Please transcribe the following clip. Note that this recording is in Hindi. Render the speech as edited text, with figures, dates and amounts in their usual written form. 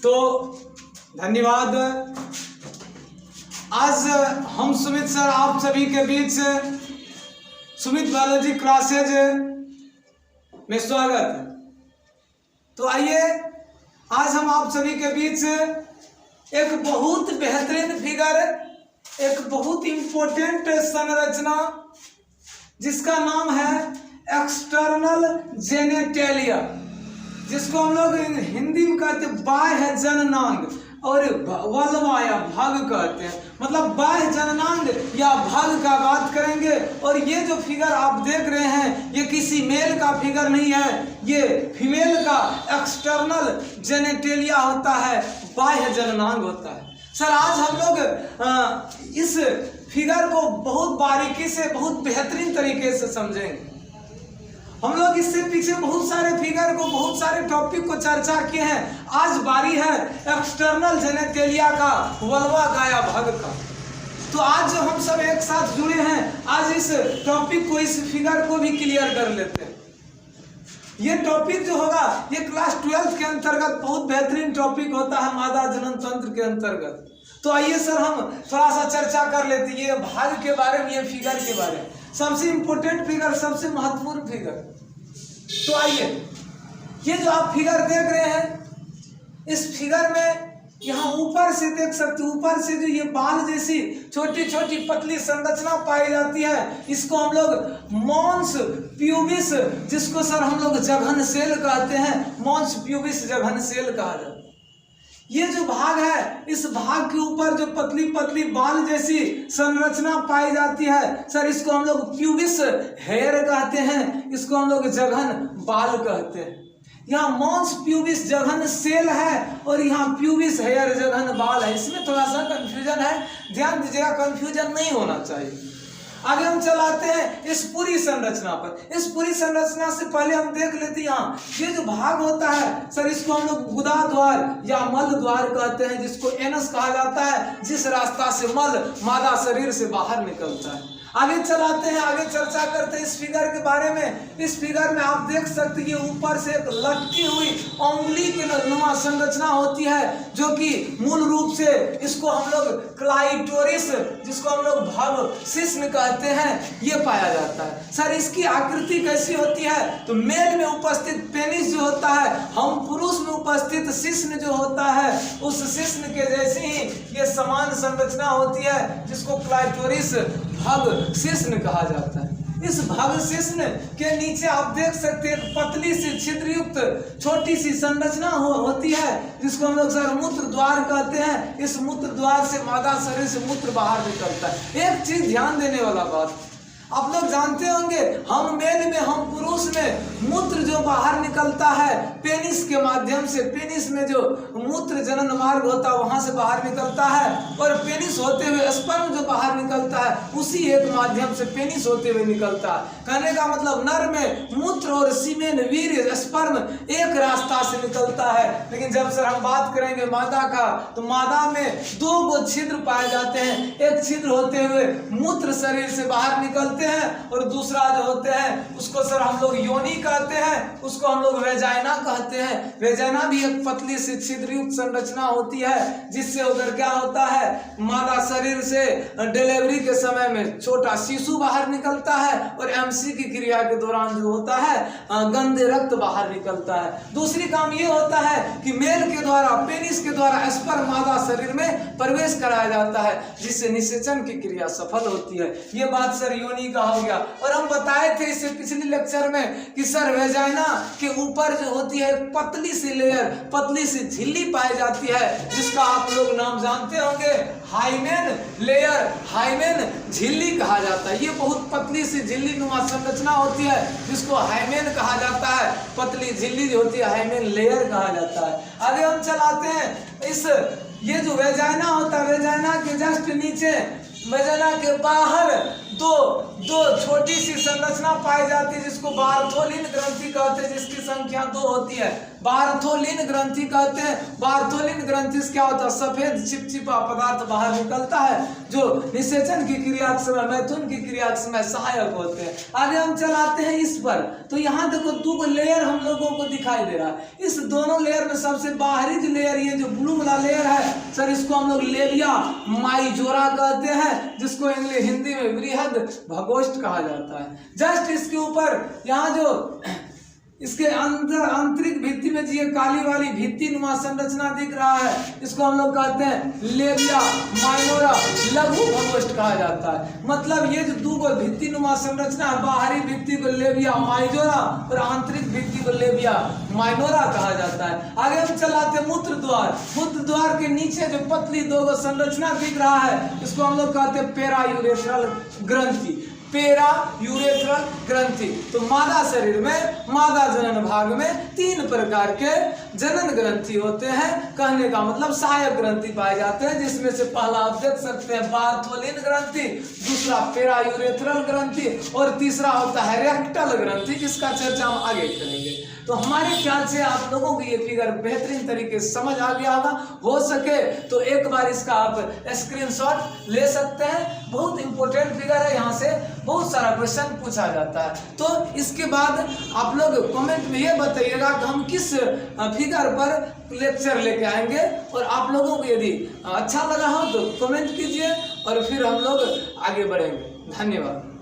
तो धन्यवाद। आज हम सुमित सर आप सभी के बीच सुमित बायोलॉजी क्लासेज में स्वागत। तो आइए आज हम आप सभी के बीच एक बहुत बेहतरीन फिगर, एक बहुत इम्पोर्टेंट संरचना जिसका नाम है एक्सटर्नल जेनेटेलिया, जिसको हम लोग हिंदी में कहते हैं बाह्य जननांग और वल्वा या भाग कहते हैं। मतलब बाह्य जननांग या भाग का बात करेंगे। और ये जो फिगर आप देख रहे हैं ये किसी मेल का फिगर नहीं है, ये फीमेल का एक्सटर्नल जेनेटेलिया होता है, बाह्य जननांग होता है। सर आज हम लोग इस फिगर को बहुत बारीकी से बहुत बेहतरीन तरीके से समझेंगे। हम लोग इससे पीछे बहुत सारे फिगर को, बहुत सारे टॉपिक को चर्चा किए हैं। आज बारी है एक्सटर्नल जेनेटेलिया का, वल्वा का या भाग का। तो आज जो हम सब एक साथ जुड़े हैं, आज इस टॉपिक को, इस फिगर को भी क्लियर कर लेते हैं। ये टॉपिक जो होगा ये क्लास 12 के अंतर्गत बहुत बेहतरीन टॉपिक होता है, मादा जनन तंत्र के अंतर्गत। तो आइए सर हम थोड़ा सा चर्चा कर लेते हैं ये भाग के बारे में, ये फिगर के बारे में। सबसे इंपॉर्टेंट फिगर, सबसे महत्वपूर्ण फिगर। तो आइए ये जो आप फिगर देख रहे हैं, इस फिगर में यहाँ ऊपर से देख सकते हो, ऊपर से जो ये बाल जैसी छोटी छोटी पतली संरचना पाई जाती है, इसको हम लोग मॉन्स प्यूबिस, जिसको सर हम लोग जघन सेल कहते हैं, मॉन्स प्यूबिस जघन सेल कहा जाता है। ये जो भाग है, इस भाग के ऊपर जो पतली पतली बाल जैसी संरचना पाई जाती है, सर इसको हम लोग प्यूबिस हेयर कहते हैं, इसको हम लोग जघन बाल कहते हैं। यहाँ मॉन्स प्यूबिस जघन सेल है और यहाँ प्यूबिस हेयर जघन बाल है। इसमें थोड़ा सा कंफ्यूजन है, ध्यान दीजिएगा, कंफ्यूजन नहीं होना चाहिए। आगे हम चलाते हैं इस पूरी संरचना पर। इस पूरी संरचना से पहले हम देख लेते हैं यहाँ ये जो भाग होता है, सर इसको हम लोग गुदा द्वार या मल द्वार कहते हैं, जिसको एनस कहा जाता है, जिस रास्ता से मल मादा शरीर से बाहर निकलता है। आगे चलाते हैं, आगे चर्चा करते हैं इस फिगर के बारे में। इस फिगर में आप देख सकते हैं ये ऊपर से एक लटकी हुई उंगली के नुमा संरचना होती है, जो कि मूल रूप से इसको हम लोग क्लाइटोरिस, जिसको हम लोग भव शिश्न कहते हैं, ये पाया जाता है। सर इसकी आकृति कैसी होती है? तो मेल में उपस्थित पेनिस जो होता है, हम पुरुष में उपस्थित शिश्न जो होता है, उस शिश्न के जैसी ही ये समान संरचना होती है, जिसको क्लाइटोरिस भव शिश्न कहा जाता है। इस भव शिश्न के नीचे आप देख सकते हैं पतली सी छिद्रयुक्त छोटी सी संरचना होती है, जिसको हम लोग सर मूत्र द्वार कहते हैं। इस मूत्र द्वार से मादा शरीर से मूत्र बाहर निकलता है। एक चीज ध्यान देने वाला बात, आप लोग जानते होंगे हम मेल में, हम पुरुष में मूत्र जो बाहर निकलता है पेनिस के माध्यम से, पेनिस में जो मूत्र जनन मार्ग होता है वहां से बाहर निकलता है, और पेनिस होते हुए स्पर्म जो बाहर निकलता है उसी एक माध्यम से पेनिस होते हुए निकलता है। कहने का मतलब नर में मूत्र और सीमेन वीर्य स्पर्म एक रास्ता से निकलता है। लेकिन जब सर हम बात करेंगे मादा का, तो मादा में 2 छिद्र पाए जाते हैं। एक छिद्र होते हुए मूत्र शरीर से बाहर निकलते हैं, और दूसरा जो होते हैं उसको सर हम लोग योनि कहते हैं, उसको हम लोग वेजाइना कहते हैं। वेजाइना भी एक पतली सी छिद्रयुक्त संरचना होती है, जिससे उधर क्या होता है, मादा शरीर से डिलीवरी के समय में छोटा शिशु बाहर निकलता है, और एमसी की क्रिया के दौरान जो होता है गंदे रक्त बाहर निकलता है। दूसरी काम ये होता है कि मेल के द्वारा, पेनिस के द्वारा स्पर्म मादा शरीर में प्रवेश कराया जाता है, जिससे निषेचन की क्रिया सफल होती है। ये बात सर योनि का हो गया। और हम बताए थे इससे पिछले लेक्चर में कि सर वेजाइना के ऊपर जो होती है पतली सी लेयर, पतली सी झिल्ली पाई जाती है, जिसका आप लोग नाम जानते होंगे, हाइमेन लेयर, हाइमेन झिल्ली कहा जाता है। ये बहुत पतली सी झिल्ली नुमा संरचना होती है, जिसको हाइमेन कहा जाता है। पतली झिल्ली जो होती है हाइमेन लेयर कहा जाता है। आगे हम चलाते हैं इस, ये जो वेजाइना होता है, वेजाइना के जस्ट नीचे, वेजाइना के बाहर दो छोटी सी संरचना पाई जाती है, जिसको बार्थोलिन ग्रंथि कहते हैं, जिसकी संख्या 2 होती है। बार्थोलिन ग्रंथि कहते हैं। बार्थोलिन ग्रंथि से क्या होता है, सफेद चिपचिपा पदार्थ बाहर निकलता है जो निषेचन की क्रिया के समय, मैथुन की क्रिया के समय सहायक होते हैं। आगे हम चलाते हैं इस पर, तो यहाँ देखो दो लेयर हम लोगों को दिखाई दे रहा है। इस दोनों लेयर में सबसे बाहरी जो लेयर, ये जो ब्लू वाला लेयर है सर, इसको हम लोग लेबिया माइजोरा कहते हैं, जिसको इंग्लिश हिंदी में बृहद भगोष्ठ कहा जाता है। जस्ट इसके ऊपर यहाँ जो इसके अंदर आंतरिक भित्ति में जी काली वाली भित्ति नुमा संरचना दिख रहा है, इसको हम लोग कहते हैं लेबिया माइनोरा, लघु भगोष्ठ कहा जाता है। मतलब ये जो दो भित्ति नुमा संरचना है, बाहरी भित्ति को लेबिया माइजोरा और आंतरिक भित्ति को लेबिया माइनोरा कहा जाता है। आगे हम चलाते हैं मूत्र द्वार। मूत्र द्वार के नीचे जो पतली दो संरचना दिख रहा है, इसको हम लोग कहते हैं पेरायूरेथ्रल ग्रंथि, पेरा यूरेथ्रल ग्रंथि। तो मादा शरीर में, मादा जनन भाग में 3 प्रकार के जनन ग्रंथि होते हैं। कहने का मतलब सहायक ग्रंथि पाए जाते हैं, जिसमें से पहला आप देख सकते हैं बार्थोलिन ग्रंथि, दूसरा पेरा यूरेथ्रल ग्रंथि और तीसरा होता है रेक्टल ग्रंथि, जिसका चर्चा हम आगे करेंगे। तो हमारे ख्याल से आप लोगों को ये फिगर बेहतरीन तरीके से समझ आ गया होगा। हो सके तो एक बार इसका आप स्क्रीनशॉट ले सकते हैं। बहुत इंपॉर्टेंट फिगर है, यहाँ से बहुत सारा क्वेश्चन पूछा जाता है। तो इसके बाद आप लोग कमेंट में ये बताइएगा कि हम किस फिगर पर लेक्चर लेके आएंगे, और आप लोगों को यदि अच्छा लगा हो तो कमेंट कीजिए और फिर हम लोग आगे बढ़ेंगे। धन्यवाद।